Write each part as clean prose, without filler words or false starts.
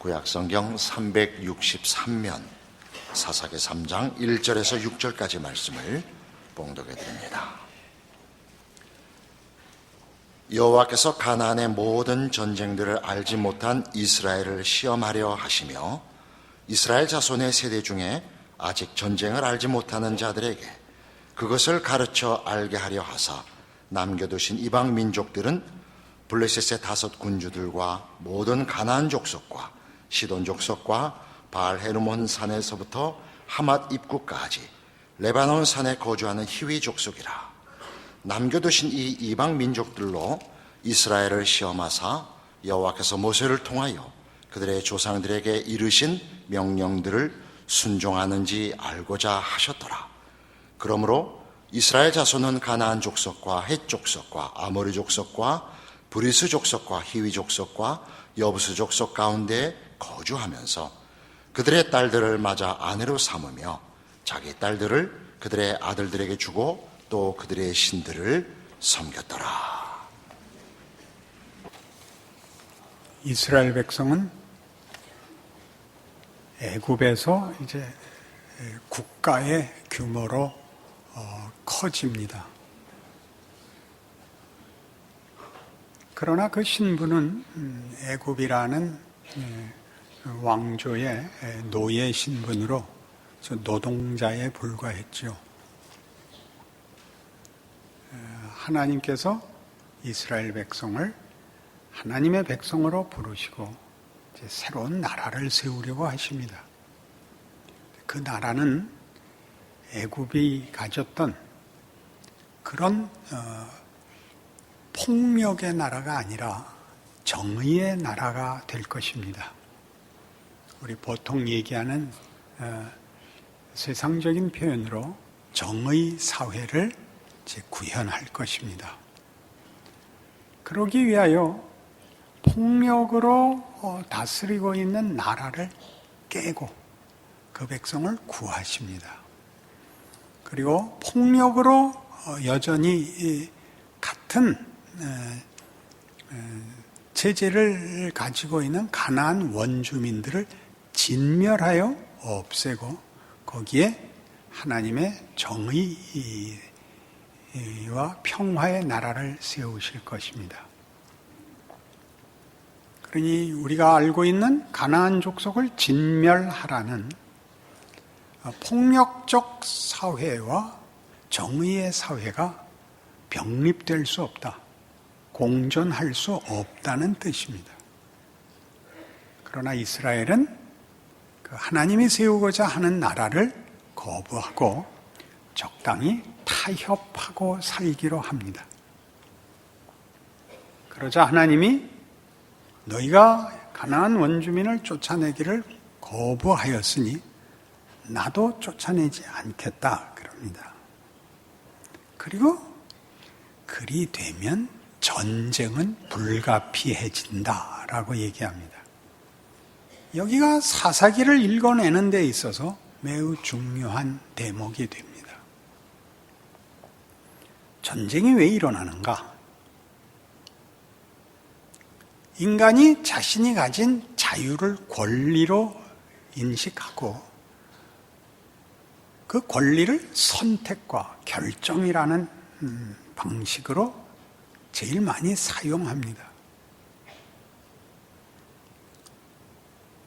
구약성경 363면 사사기 3장 1절에서 6절까지 말씀을 봉독해 드립니다. 여호와께서 가나안의 모든 전쟁들을 알지 못한 이스라엘을 시험하려 하시며 이스라엘 자손의 세대 중에 아직 전쟁을 알지 못하는 자들에게 그것을 가르쳐 알게 하려 하사 남겨두신 이방 민족들은 블레셋의 5 군주들과 모든 가나안 족속과 시돈 족속과 바알 헤르몬 산에서부터 하맛 입구까지 레바논 산에 거주하는 히위 족속이라. 남겨두신 이 이방 민족들로 이스라엘을 시험하사 여호와께서 모세를 통하여 그들의 조상들에게 이르신 명령들을 순종하는지 알고자 하셨더라. 그러므로 이스라엘 자손은 가나안 족속과 헷 족속과 아모리 족속과 브리스 족속과 히위 족속과 여부스 족속 가운데 거주하면서 그들의 딸들을 맞아 아내로 삼으며 자기 딸들을 그들의 아들들에게 주고 또 그들의 신들을 섬겼더라. 이스라엘 백성은 애굽에서 이제 국가의 규모로 커집니다. 그러나 그 신분은 애굽이라는 왕조의 노예 신분으로 노동자에 불과했죠. 하나님께서 이스라엘 백성을 하나님의 백성으로 부르시고 이제 새로운 나라를 세우려고 하십니다. 그 나라는 애굽이 가졌던 그런 폭력의 나라가 아니라 정의의 나라가 될 것입니다. 우리 보통 얘기하는 세상적인 표현으로 정의 사회를 이제 구현할 것입니다. 그러기 위하여 폭력으로 다스리고 있는 나라를 깨고 그 백성을 구하십니다. 그리고 폭력으로 여전히 같은 체제를 가지고 있는 가나안 원주민들을 진멸하여 없애고 거기에 하나님의 정의와 평화의 나라를 세우실 것입니다. 그러니 우리가 알고 있는 가나안 족속을 진멸하라는 폭력적 사회와 정의의 사회가 병립될 수 없다. 공존할 수 없다는 뜻입니다. 그러나 이스라엘은 하나님이 세우고자 하는 나라를 거부하고 적당히 타협하고 살기로 합니다. 그러자 하나님이 너희가 가나안 원주민을 쫓아내기를 거부하였으니 나도 쫓아내지 않겠다 그럽니다. 그리고 그리 되면 전쟁은 불가피해진다라고 얘기합니다. 여기가 사사기를 읽어내는 데 있어서 매우 중요한 대목이 됩니다. 전쟁이 왜 일어나는가? 인간이 자신이 가진 자유를 권리로 인식하고 그 권리를 선택과 결정이라는 방식으로 제일 많이 사용합니다.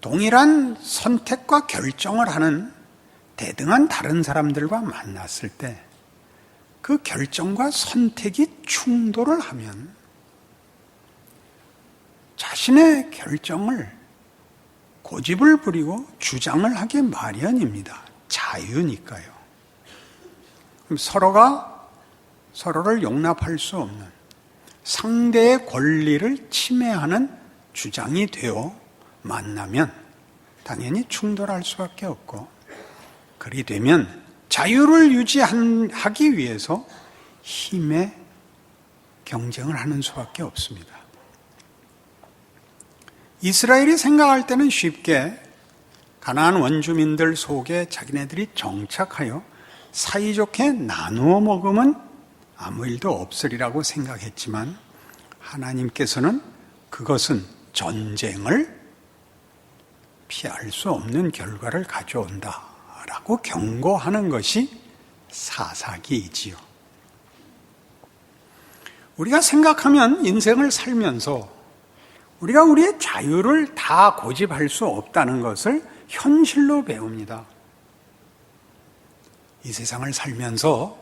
동일한 선택과 결정을 하는 대등한 다른 사람들과 만났을 때 그 결정과 선택이 충돌을 하면 자신의 결정을 고집을 부리고 주장을 하기 마련입니다. 자유니까요. 그럼 서로가 서로를 용납할 수 없는 상대의 권리를 침해하는 주장이 되어 만나면 당연히 충돌할 수밖에 없고, 그리 되면 자유를 유지하기 위해서 힘의 경쟁을 하는 수밖에 없습니다. 이스라엘이 생각할 때는 쉽게 가나안 원주민들 속에 자기네들이 정착하여 사이좋게 나누어 먹으면 아무 일도 없으리라고 생각했지만 하나님께서는 그것은 전쟁을 피할 수 없는 결과를 가져온다라고 경고하는 것이 사사기이지요. 우리가 생각하면 인생을 살면서 우리가 우리의 자유를 다 고집할 수 없다는 것을 현실로 배웁니다. 이 세상을 살면서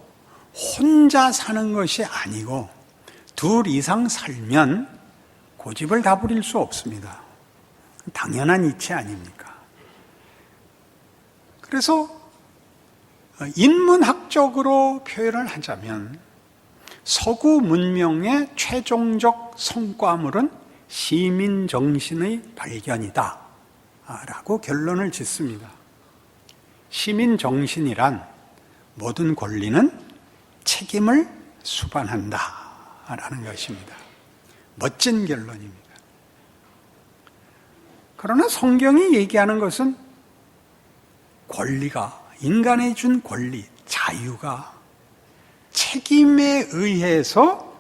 혼자 사는 것이 아니고 둘 이상 살면 고집을 다 부릴 수 없습니다. 당연한 이치 아닙니까? 그래서 인문학적으로 표현을 하자면 서구 문명의 최종적 성과물은 시민정신의 발견이다 라고 결론을 짓습니다. 시민정신이란 모든 권리는 책임을 수반한다 라는 것입니다. 멋진 결론입니다. 그러나 성경이 얘기하는 것은 권리가, 인간에 준 권리, 자유가 책임에 의해서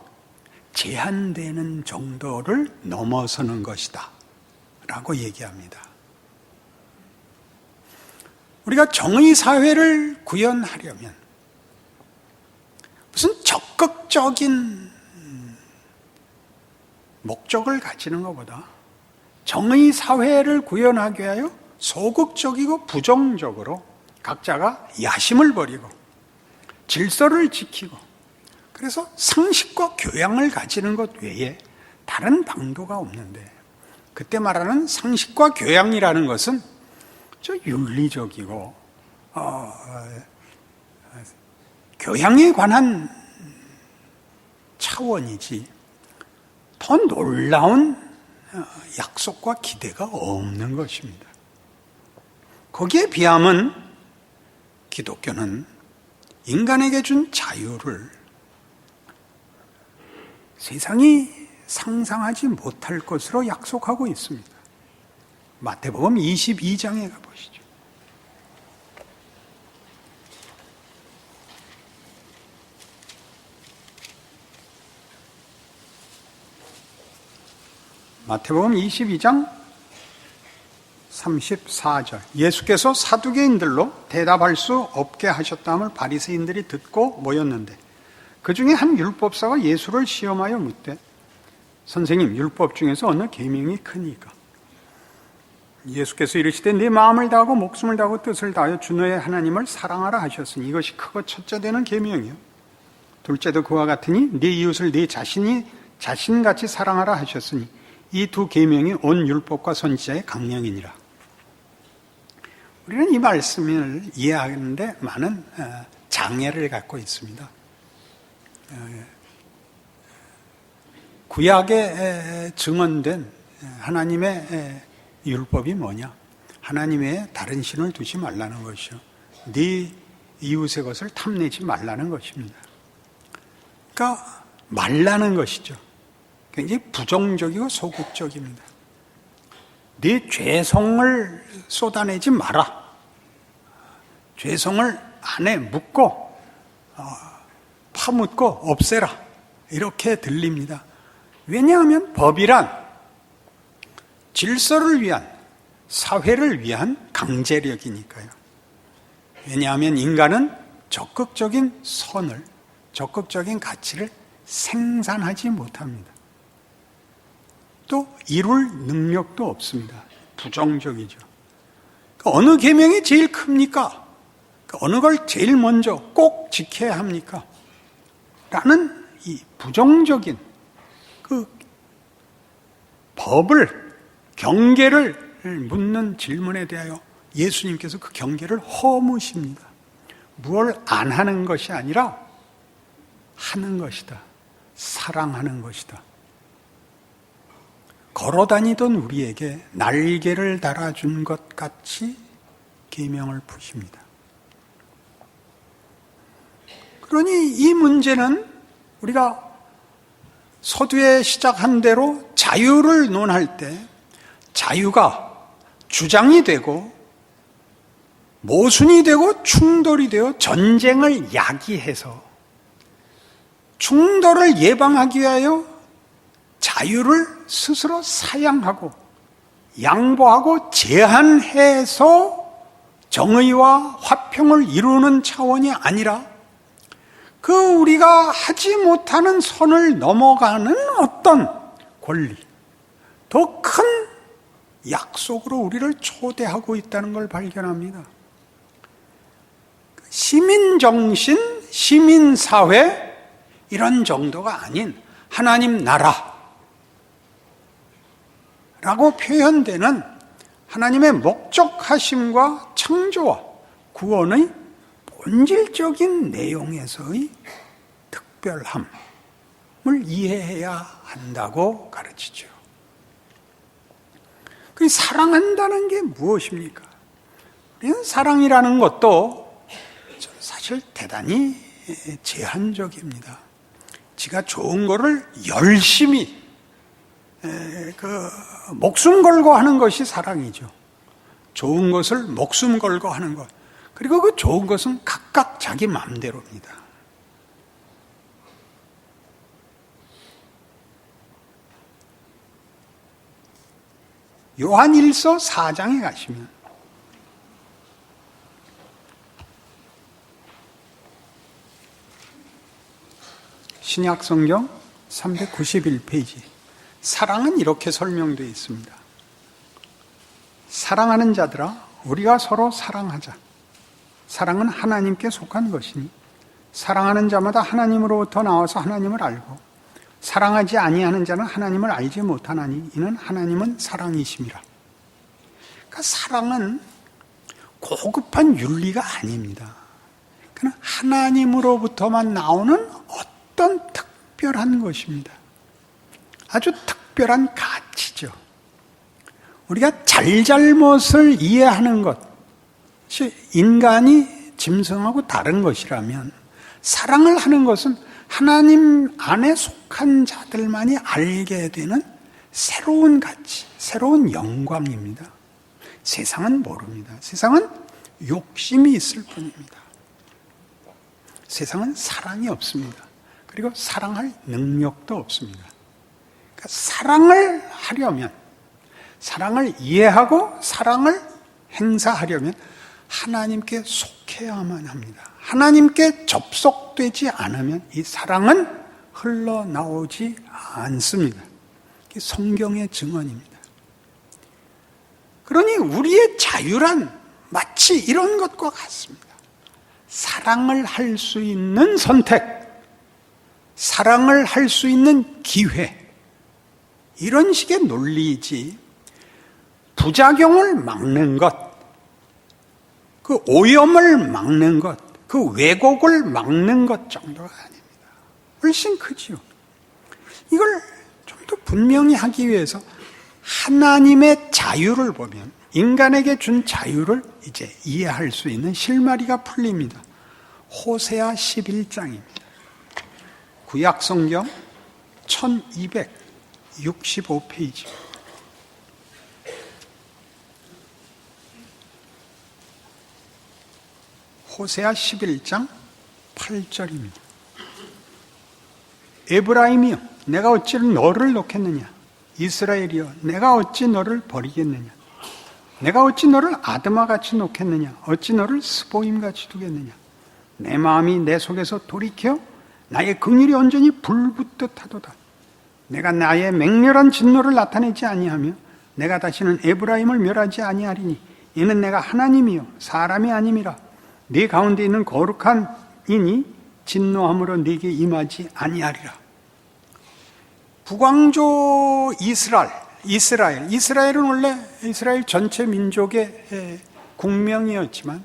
제한되는 정도를 넘어서는 것이다 라고 얘기합니다. 우리가 정의사회를 구현하려면 무슨 적극적인 목적을 가지는 것보다 정의사회를 구현하기 위하여 소극적이고 부정적으로 각자가 야심을 버리고 질서를 지키고 그래서 상식과 교양을 가지는 것 외에 다른 방도가 없는데 그때 말하는 상식과 교양이라는 것은 저 윤리적이고 교양에 관한 차원이지 더 놀라운 약속과 기대가 없는 것입니다. 거기에 비하면 기독교는 인간에게 준 자유를 세상이 상상하지 못할 것으로 약속하고 있습니다. 마태복음 22장에 가보시죠. 마태복음 22장 34절. 예수께서 사두개인들로 대답할 수 없게 하셨다함을 바리새인들이 듣고 모였는데 그 중에 한 율법사가 예수를 시험하여 묻되 선생님, 율법 중에서 어느 계명이 크니까? 예수께서 이르시되 네 마음을 다하고 목숨을 다하고 뜻을 다하여 주 너의 하나님을 사랑하라 하셨으니 이것이 크고 첫째 되는 계명이요 둘째도 그와 같으니 네 이웃을 네 자신같이 사랑하라 하셨으니 이 두 계명이 온 율법과 선지자의 강령이니라. 우리는 이 말씀을 이해하는데 많은 장애를 갖고 있습니다. 구약에 증언된 하나님의 율법이 뭐냐? 하나님의 다른 신을 두지 말라는 것이요. 네 이웃의 것을 탐내지 말라는 것입니다. 그러니까 말라는 것이죠. 굉장히 부정적이고 소극적입니다. 네 죄성을 쏟아내지 마라. 죄성을 안에 묻고 파묻고 없애라. 이렇게 들립니다. 왜냐하면 법이란 질서를 위한, 사회를 위한 강제력이니까요. 왜냐하면 인간은 적극적인 선을, 적극적인 가치를 생산하지 못합니다. 또 이룰 능력도 없습니다. 부정적이죠. 어느 계명이 제일 큽니까? 어느 걸 제일 먼저 꼭 지켜야 합니까? 라는 이 부정적인 그 법을, 경계를 묻는 질문에 대하여 예수님께서 그 경계를 허무십니다. 무엇을 안 하는 것이 아니라 하는 것이다. 사랑하는 것이다. 걸어다니던 우리에게 날개를 달아준 것 같이 계명을 푸십니다. 그러니 이 문제는 우리가 서두에 시작한 대로 자유를 논할 때 자유가 주장이 되고 모순이 되고 충돌이 되어 전쟁을 야기해서 충돌을 예방하기 위하여 자유를 스스로 사양하고 양보하고 제한해서 정의와 화평을 이루는 차원이 아니라 그 우리가 하지 못하는 선을 넘어가는 어떤 권리, 더 큰 약속으로 우리를 초대하고 있다는 걸 발견합니다. 시민정신, 시민사회 이런 정도가 아닌 하나님 나라라고 표현되는 하나님의 목적하심과 창조와 구원의 본질적인 내용에서의 특별함을 이해해야 한다고 가르치죠. 그 사랑한다는 게 무엇입니까? 우리는 사랑이라는 것도 사실 대단히 제한적입니다. 지가 좋은 거를 열심히 목숨 걸고 하는 것이 사랑이죠. 좋은 것을 목숨 걸고 하는 것. 그리고 그 좋은 것은 각각 자기 마음대로입니다. 요한일서 4장에 가시면 신약성경 391페이지 사랑은 이렇게 설명되어 있습니다. 사랑하는 자들아 우리가 서로 사랑하자. 사랑은 하나님께 속한 것이니 사랑하는 자마다 하나님으로부터 나와서 하나님을 알고 사랑하지 아니하는 자는 하나님을 알지 못하나니 이는 하나님은 사랑이심이라. 그러니까 사랑은 고급한 윤리가 아닙니다. 그냥 하나님으로부터만 나오는 어떤 특별한 것입니다. 아주 특별한 가치죠. 우리가 잘잘못을 이해하는 것이 인간이 짐승하고 다른 것이라면 사랑을 하는 것은 하나님 안에 속한 자들만이 알게 되는 새로운 가치, 새로운 영광입니다. 세상은 모릅니다. 세상은 욕심이 있을 뿐입니다. 세상은 사랑이 없습니다. 그리고 사랑할 능력도 없습니다. 그러니까 사랑을 하려면, 사랑을 이해하고 사랑을 행사하려면 하나님께 속해야만 합니다. 하나님께 접속되지 않으면 이 사랑은 흘러나오지 않습니다. 이게 성경의 증언입니다. 그러니 우리의 자유란 마치 이런 것과 같습니다. 사랑을 할 수 있는 선택, 사랑을 할 수 있는 기회, 이런 식의 논리이지 부작용을 막는 것, 그 오염을 막는 것, 그 왜곡을 막는 것 정도가 아닙니다. 훨씬 크지요. 이걸 좀 더 분명히 하기 위해서 하나님의 자유를 보면 인간에게 준 자유를 이제 이해할 수 있는 실마리가 풀립니다. 호세아 11장입니다. 구약성경 1265페이지. 호세아 11장 8절입니다. 에브라임이여 내가 어찌 너를 놓겠느냐, 이스라엘이여 내가 어찌 너를 버리겠느냐, 내가 어찌 너를 아드마같이 놓겠느냐, 어찌 너를 스보임같이 두겠느냐. 내 마음이 내 속에서 돌이켜 나의 긍휼이 온전히 불붙듯 하도다. 내가 나의 맹렬한 진노를 나타내지 아니하며 내가 다시는 에브라임을 멸하지 아니하리니 이는 내가 하나님이요 사람이 아님이라. 네 가운데 있는 거룩한 이니 진노함으로 네게 임하지 아니하리라. 북왕조 이스라엘은 원래 이스라엘 전체 민족의 국명이었지만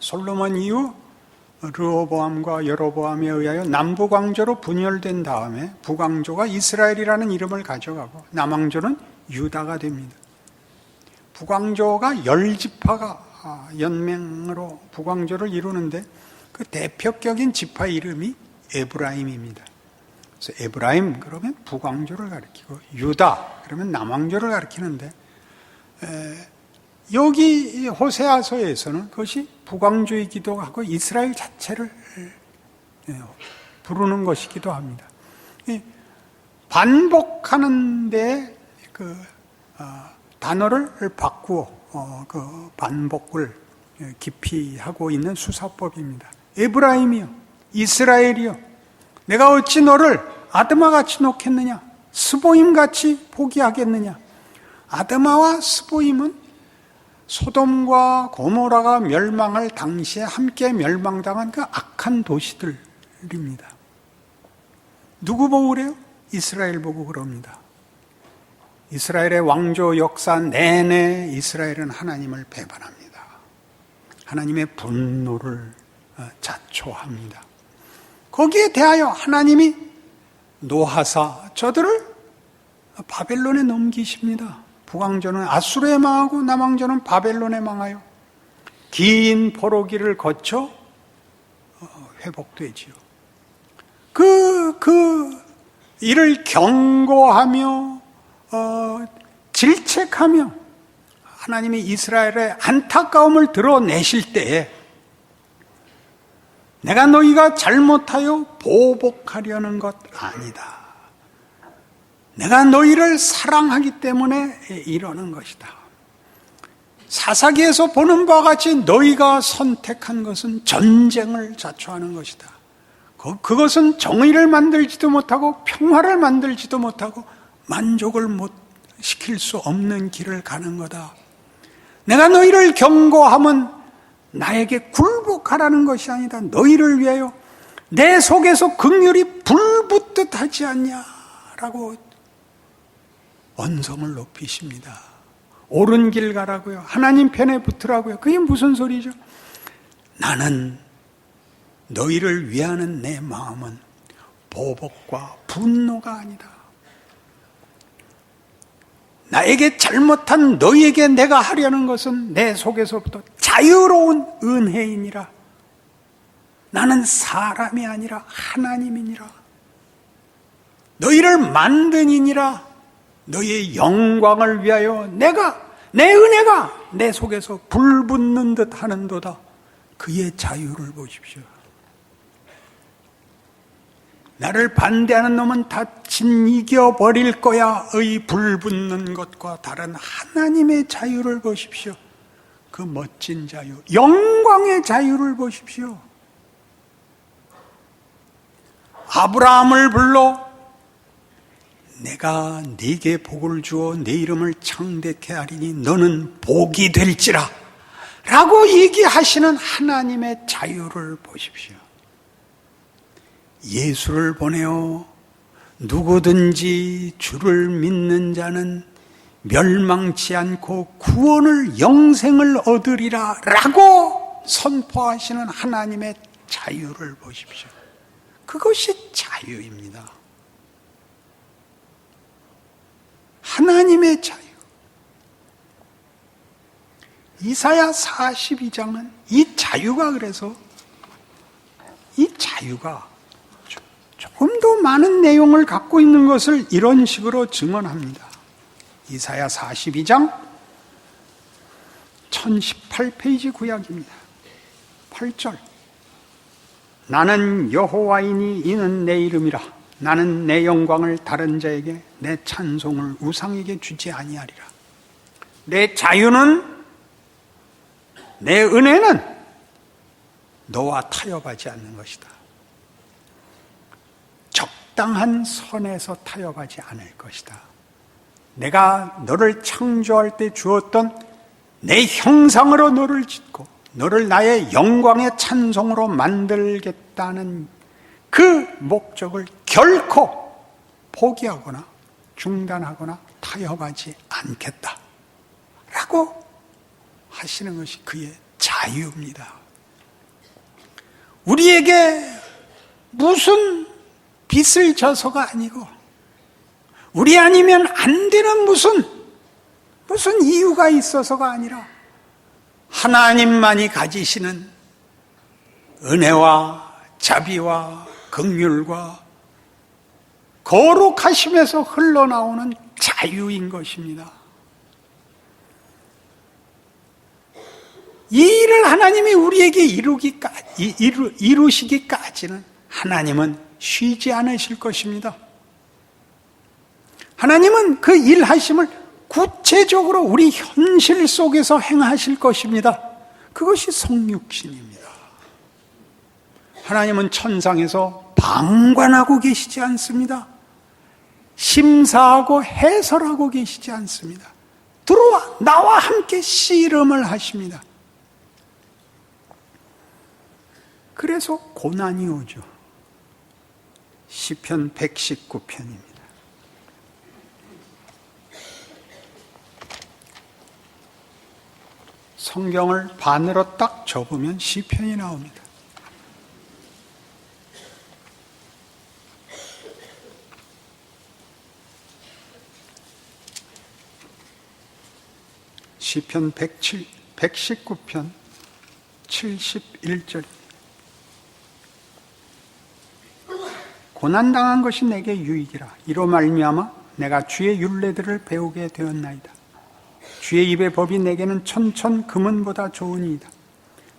솔로몬 이후 르호보암과 여로보암에 의하여 남북왕조로 분열된 다음에 북왕조가 이스라엘이라는 이름을 가져가고 남왕조는 유다가 됩니다. 북왕조가 10지파가 연맹으로 북왕조를 이루는데 그 대표격인 지파 이름이 에브라임입니다. 그래서 에브라임 그러면 북왕조를 가리키고 유다 그러면 남왕조를 가리키는데 여기 호세아서에서는 그것이 북왕조이기도 하고 이스라엘 자체를 부르는 것이기도 합니다. 반복하는데 그 단어를 바꾸어 그 반복을 깊이 하고 있는 수사법입니다. 에브라임이요, 이스라엘이요, 내가 어찌 너를 아드마같이 놓겠느냐, 스보임같이 포기하겠느냐. 아드마와 스보임은 소돔과 고모라가 멸망할 당시에 함께 멸망당한 그 악한 도시들입니다. 누구 보고 그래요? 이스라엘 보고 그럽니다. 이스라엘의 왕조 역사 내내 이스라엘은 하나님을 배반합니다. 하나님의 분노를 자초합니다. 거기에 대하여 하나님이 노하사 저들을 바벨론에 넘기십니다. 북왕조는 아수르에 망하고 남왕조는 바벨론에 망하여 긴 포로기를 거쳐 회복되지요. 이를 경고하며 질책하며 하나님이 이스라엘의 안타까움을 드러내실 때에 내가 너희가 잘못하여 보복하려는 것 아니다. 내가 너희를 사랑하기 때문에 이러는 것이다. 사사기에서 보는 바와 같이 너희가 선택한 것은 전쟁을 자초하는 것이다. 그것은 정의를 만들지도 못하고 평화를 만들지도 못하고 만족을 못 시킬 수 없는 길을 가는 거다. 내가 너희를 경고함은 나에게 굴복하라는 것이 아니다. 너희를 위하여 내 속에서 긍휼이 불붙듯 하지 않냐라고 언성을 높이십니다. 옳은 길 가라고요. 하나님 편에 붙으라고요. 그게 무슨 소리죠? 나는 너희를 위하는 내 마음은 보복과 분노가 아니다. 나에게 잘못한 너희에게 내가 하려는 것은 내 속에서부터 자유로운 은혜이니라. 나는 사람이 아니라 하나님이니라. 너희를 만드니니라. 너희의 영광을 위하여 내 은혜가 내 속에서 불붙는 듯 하는도다. 그의 자유를 보십시오. 나를 반대하는 놈은 다 진이겨버릴 거야의 불붙는 것과 다른 하나님의 자유를 보십시오. 그 멋진 자유, 영광의 자유를 보십시오. 아브라함을 불러 내가 네게 복을 주어 내 이름을 창대케 하리니 너는 복이 될지라 라고 얘기하시는 하나님의 자유를 보십시오. 예수를 보내어 누구든지 주를 믿는 자는 멸망치 않고 구원을 영생을 얻으리라 라고 선포하시는 하나님의 자유를 보십시오. 그것이 자유입니다. 하나님의 자유. 이사야 42장은 이 자유가 그래서 이 자유가 조금 더 많은 내용을 갖고 있는 것을 이런 식으로 증언합니다. 이사야 42장 1018페이지 구약입니다. 8절 나는 여호와이니 이는 내 이름이라. 나는 내 영광을 다른 자에게 내 찬송을 우상에게 주지 아니하리라. 내 자유는 내 은혜는 너와 타협하지 않는 것이다. 적당한 선에서 타협하지 않을 것이다. 내가 너를 창조할 때 주었던 내 형상으로 너를 짓고 너를 나의 영광의 찬송으로 만들겠다는 그 목적을 결코 포기하거나 중단하거나 타협하지 않겠다 라고 하시는 것이 그의 자유입니다. 우리에게 무슨 빚을 져서가 아니고 우리 아니면 안 되는 무슨 이유가 있어서가 아니라 하나님만이 가지시는 은혜와 자비와 긍휼과 거룩하심에서 흘러나오는 자유인 것입니다. 이 일을 하나님이 우리에게 이루시기까지는 하나님은 쉬지 않으실 것입니다. 하나님은 그 일하심을 구체적으로 우리 현실 속에서 행하실 것입니다. 그것이 성육신입니다. 하나님은 천상에서 방관하고 계시지 않습니다. 심사하고 해설하고 계시지 않습니다. 들어와, 나와 함께 씨름을 하십니다. 그래서 고난이 오죠. 시편 119편입니다. 성경을 반으로 딱 접으면 시편이 나옵니다. 시편 119편 71절. 고난당한 것이 내게 유익이라. 이로 말미암아 내가 주의 율례들을 배우게 되었나이다. 주의 입의 법이 내게는 천천 금은보다 좋으니이다.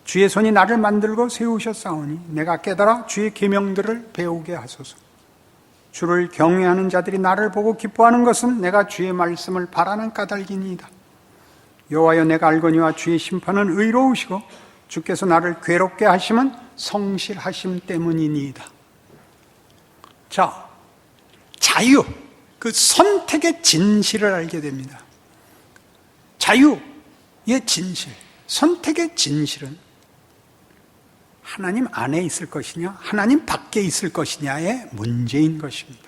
주의 손이 나를 만들고 세우셨사오니 내가 깨달아 주의 계명들을 배우게 하소서. 주를 경외하는 자들이 나를 보고 기뻐하는 것은 내가 주의 말씀을 바라는 까닭이니이다. 여호와여, 내가 알거니와 주의 심판은 의로우시고 주께서 나를 괴롭게 하심은 성실하심 때문이니이다. 자, 자유, 그 선택의 진실을 알게 됩니다. 자유의 진실, 선택의 진실은 하나님 안에 있을 것이냐, 하나님 밖에 있을 것이냐의 문제인 것입니다.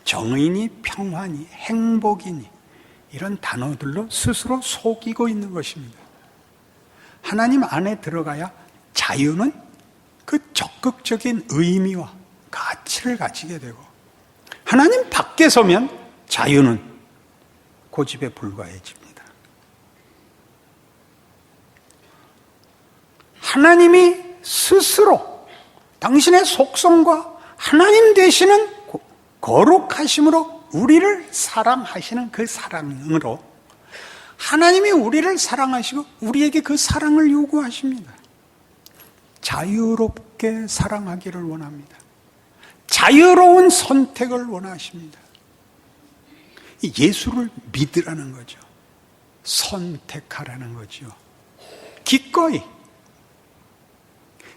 정의니 평화니 행복이니 이런 단어들로 스스로 속이고 있는 것입니다. 하나님 안에 들어가야 자유는 그 적극적인 의미와 가치를 가지게 되고, 하나님 밖에 서면 자유는 고집에 불과해집니다. 하나님이 스스로 당신의 속성과 하나님 되시는 거룩하심으로 우리를 사랑하시는 그 사랑으로 하나님이 우리를 사랑하시고 우리에게 그 사랑을 요구하십니다. 자유롭게 사랑하기를 원합니다. 자유로운 선택을 원하십니다. 예수를 믿으라는 거죠. 선택하라는 거죠. 기꺼이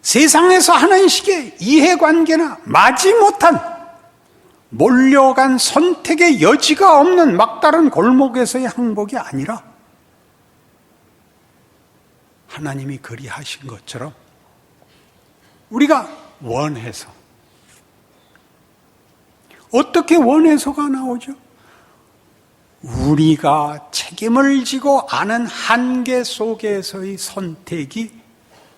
세상에서 하는 식의 이해관계나 마지못한 몰려간 선택의 여지가 없는 막다른 골목에서의 항복이 아니라 하나님이 그리하신 것처럼 우리가 원해서, 어떻게 원해서가 나오죠? 우리가 책임을 지고 아는 한계 속에서의 선택이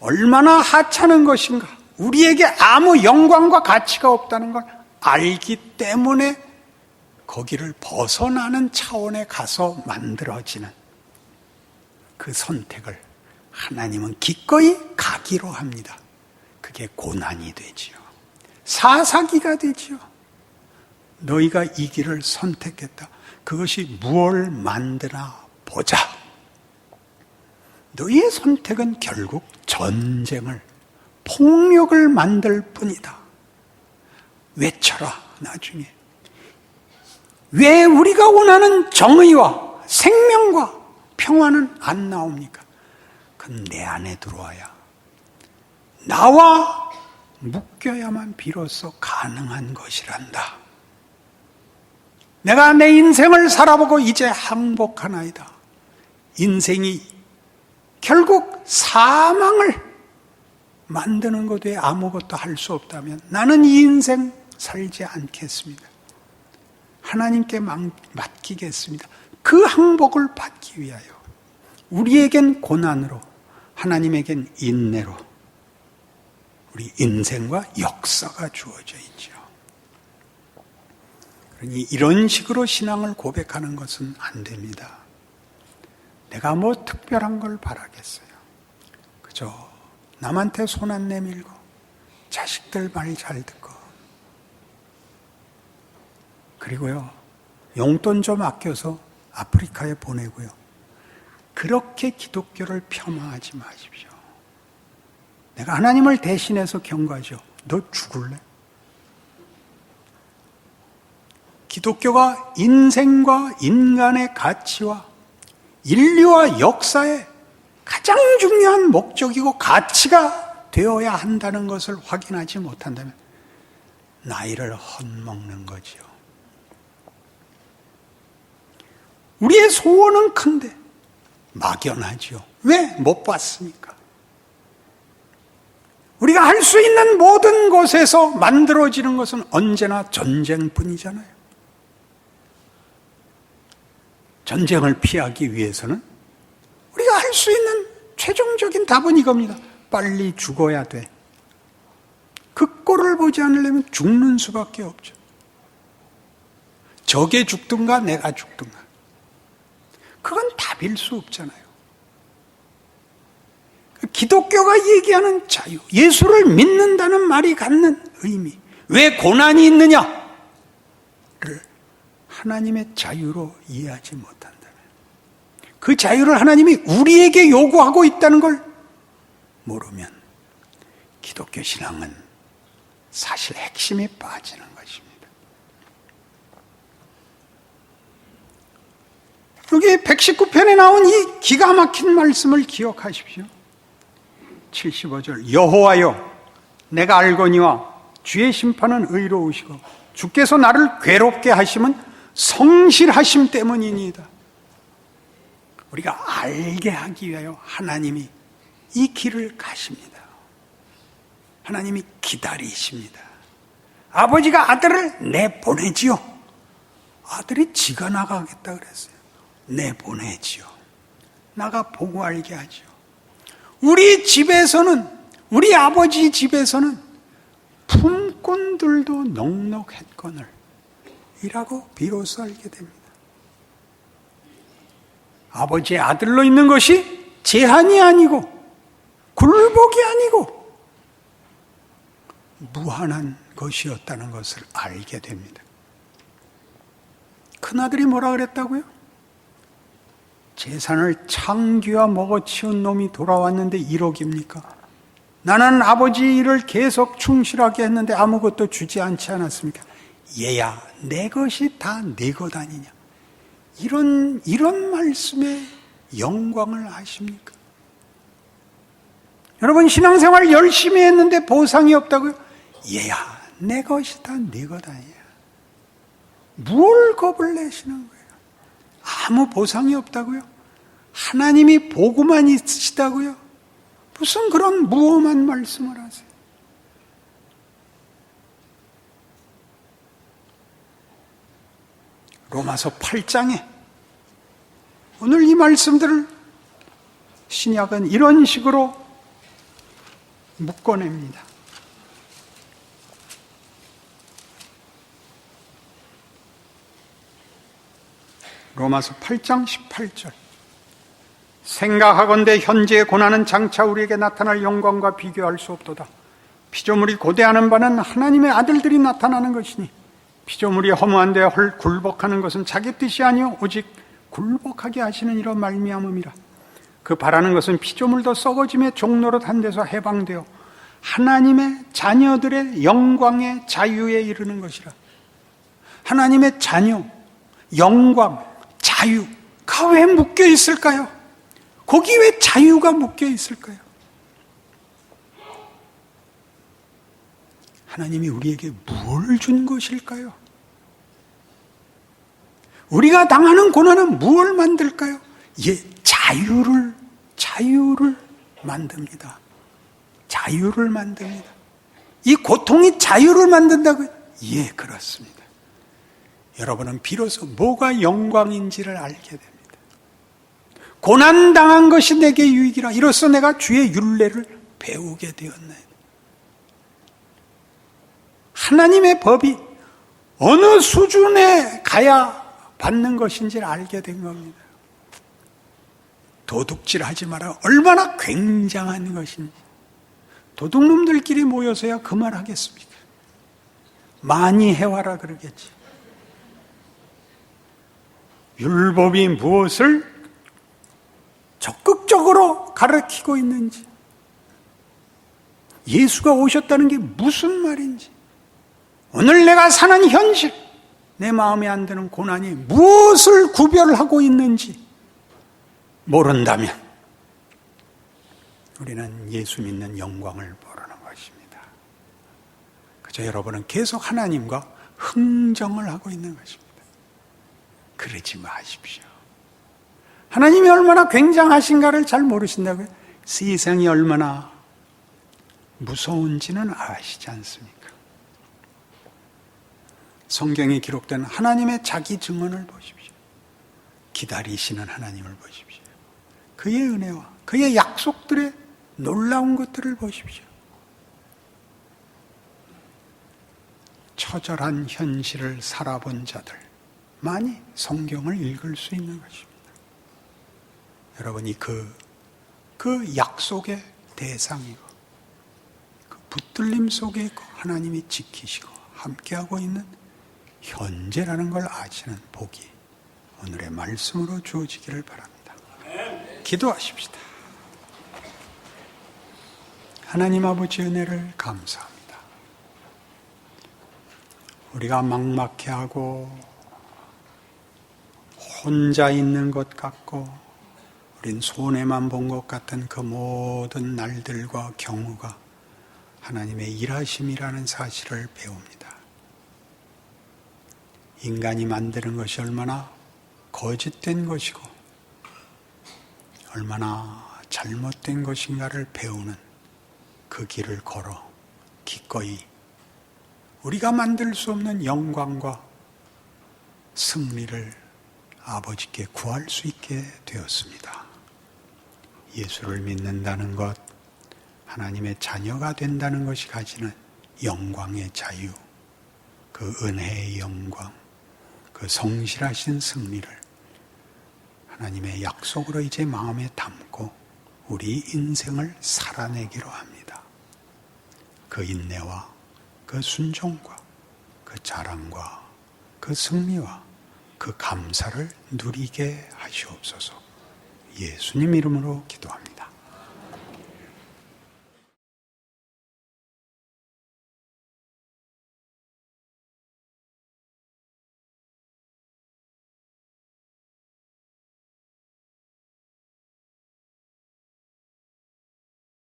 얼마나 하찮은 것인가, 우리에게 아무 영광과 가치가 없다는 걸 알기 때문에 거기를 벗어나는 차원에 가서 만들어지는 그 선택을 하나님은 기꺼이 가기로 합니다. 그게 고난이 되지요. 사사기가 되지요. 너희가 이 길을 선택했다. 그것이 무엇을 만드나 보자. 너희의 선택은 결국 전쟁을, 폭력을 만들 뿐이다. 외쳐라, 나중에. 왜 우리가 원하는 정의와 생명과 평화는 안 나옵니까? 그건 내 안에 들어와야, 나와 묶여야만 비로소 가능한 것이란다. 내가 내 인생을 살아보고 이제 항복하나이다. 인생이 결국 사망을 만드는 것 외에 아무것도 할 수 없다면 나는 이 인생 살지 않겠습니다. 하나님께 맡기겠습니다. 그 항복을 받기 위하여 우리에겐 고난으로, 하나님에겐 인내로 우리 인생과 역사가 주어져 있죠. 그러니 이런 식으로 신앙을 고백하는 것은 안 됩니다. 내가 뭐 특별한 걸 바라겠어요. 그저 남한테 손 안 내밀고 자식들 말 잘 듣고, 그리고요 용돈 좀 아껴서 아프리카에 보내고요, 그렇게 기독교를 폄하하지 마십시오. 내가 하나님을 대신해서 경고하죠. 너 죽을래? 기독교가 인생과 인간의 가치와 인류와 역사의 가장 중요한 목적이고 가치가 되어야 한다는 것을 확인하지 못한다면 나이를 헛먹는 거지요. 우리의 소원은 큰데 막연하지요. 왜? 못 봤으니까. 우리가 할 수 있는 모든 곳에서 만들어지는 것은 언제나 전쟁뿐이잖아요. 전쟁을 피하기 위해서는 우리가 할 수 있는 최종적인 답은 이겁니다. 빨리 죽어야 돼. 그 꼴을 보지 않으려면 죽는 수밖에 없죠. 적에 죽든가 내가 죽든가. 그건 답일 수 없잖아요. 기독교가 얘기하는 자유, 예수를 믿는다는 말이 갖는 의미, 왜 고난이 있느냐를 하나님의 자유로 이해하지 못한다면, 그 자유를 하나님이 우리에게 요구하고 있다는 걸 모르면 기독교 신앙은 사실 핵심이 빠지는 것입니다. 여기 119편에 나온 이 기가 막힌 말씀을 기억하십시오. 75절 여호와여 내가 알거니와 주의 심판은 의로우시고 주께서 나를 괴롭게 하심은 성실하심 때문이니이다. 우리가 알게 하기 위하여 하나님이 이 길을 가십니다. 하나님이 기다리십니다. 아버지가 아들을 내보내지요. 아들이 지가 나가겠다 그랬어요. 내보내지요. 나가 보고 알게 하지요. 우리 집에서는, 우리 아버지 집에서는 품꾼들도 넉넉했거늘 이라고 비로소 알게 됩니다. 아버지의 아들로 있는 것이 제한이 아니고 굴복이 아니고 무한한 것이었다는 것을 알게 됩니다. 큰아들이 뭐라 그랬다고요? 재산을 창귀와 먹어치운 놈이 돌아왔는데 1억입니까? 나는 아버지 일을 계속 충실하게 했는데 아무것도 주지 않지 않았습니까? 얘야, 내 것이 다 내 것 아니냐? 이런 말씀에 영광을 하십니까? 여러분, 신앙생활 열심히 했는데 보상이 없다고요? 얘야, 내 것이 다 네 것 아니야. 뭘 겁을 내시는 거예요? 아무 보상이 없다고요? 하나님이 보고만 있으시다고요? 무슨 그런 무엄한 말씀을 하세요? 로마서 8장에 오늘 이 말씀들을 신약은 이런 식으로 묶어냅니다. 로마서 8장 18절 생각하건대 현재의 고난은 장차 우리에게 나타날 영광과 비교할 수 없도다. 피조물이 고대하는 바는 하나님의 아들들이 나타나는 것이니 피조물이 허무한 데 굴복하는 것은 자기 뜻이 아니요 오직 굴복하게 하시는 이로 말미암음이라. 그 바라는 것은 피조물도 썩어짐의 종노릇 한 데서 해방되어 하나님의 자녀들의 영광의 자유에 이르는 것이라. 하나님의 자녀, 영광, 자유가 왜 묶여 있을까요? 거기 왜 자유가 묶여 있을까요? 하나님이 우리에게 뭘 준 것일까요? 우리가 당하는 고난은 무엇을 만들까요? 예, 자유를 만듭니다. 자유를 만듭니다. 이 고통이 자유를 만든다고요? 예, 그렇습니다. 여러분은 비로소 뭐가 영광인지를 알게 됩니다. 고난당한 것이 내게 유익이라. 이로써 내가 주의 율례를 배우게 되었나이다. 하나님의 법이 어느 수준에 가야 받는 것인지를 알게 된 겁니다. 도둑질하지 마라. 얼마나 굉장한 것인지. 도둑놈들끼리 모여서야 그 말 하겠습니까? 많이 해와라 그러겠지. 율법이 무엇을 적극적으로 가르치고 있는지, 예수가 오셨다는 게 무슨 말인지, 오늘 내가 사는 현실, 내 마음에 안 드는 고난이 무엇을 구별하고 있는지 모른다면 우리는 예수 믿는 영광을 모르는 것입니다. 그저 여러분은 계속 하나님과 흥정을 하고 있는 것입니다. 그러지 마십시오. 하나님이 얼마나 굉장하신가를 잘 모르신다고요? 세상이 얼마나 무서운지는 아시지 않습니까? 성경에 기록된 하나님의 자기 증언을 보십시오. 기다리시는 하나님을 보십시오. 그의 은혜와 그의 약속들의 놀라운 것들을 보십시오. 처절한 현실을 살아본 자들만이 성경을 읽을 수 있는 것입니다. 여러분이 그 약속의 대상이고 그 붙들림 속에 있고 하나님이 지키시고 함께하고 있는 현재라는 걸 아시는 복이 오늘의 말씀으로 주어지기를 바랍니다. 기도하십시다. 하나님 아버지 은혜를 감사합니다. 우리가 막막해하고 혼자 있는 것 같고 우린 손해만 본 것 같은 그 모든 날들과 경우가 하나님의 일하심이라는 사실을 배웁니다. 인간이 만드는 것이 얼마나 거짓된 것이고 얼마나 잘못된 것인가를 배우는 그 길을 걸어 기꺼이 우리가 만들 수 없는 영광과 승리를 아버지께 구할 수 있게 되었습니다. 예수를 믿는다는 것, 하나님의 자녀가 된다는 것이 가지는 영광의 자유, 그 은혜의 영광, 그 성실하신 승리를 하나님의 약속으로 이제 마음에 담고 우리 인생을 살아내기로 합니다. 그 인내와 그 순종과 그 자랑과 그 승리와 그 감사를 누리게 하시옵소서. 예수님 이름으로 기도합니다.